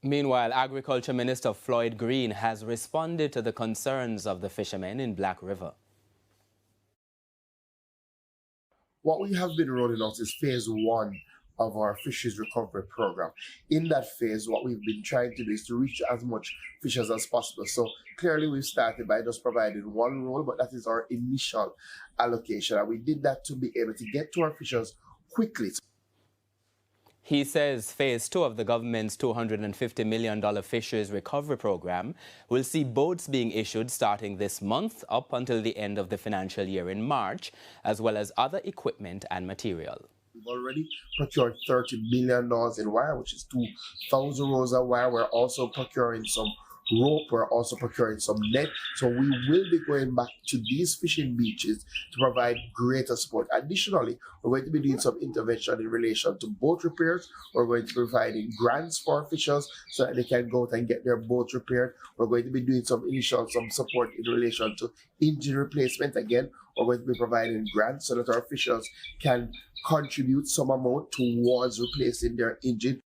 Meanwhile, Agriculture Minister Floyd Green has responded to the concerns of the fishermen in Black River. What we have been rolling out is phase one of our fisheries recovery program. In that phase, what we've been trying to do is to reach as much fishers as possible. So clearly we've started by just providing one roll, but that is our initial allocation. And we did that to be able to get to our fishers quickly. He says phase 2 of the government's $250 million fisheries recovery program will see boats being issued starting this month up until the end of the financial year in March, as well as other equipment and material. We've already procured $30 million in wire, which is 2,000 rolls of wire. We're also procuring some rope. We're also procuring some net. So we will be going back to these fishing beaches to provide greater support. Additionally, we're going to be doing some intervention in relation to boat repairs. We're going to be providing grants for fishers so that they can go out and get their boats repaired. We're going to be doing some support in relation to engine replacement. Again, we're going to be providing grants so that our fishers can contribute some amount towards replacing their engine.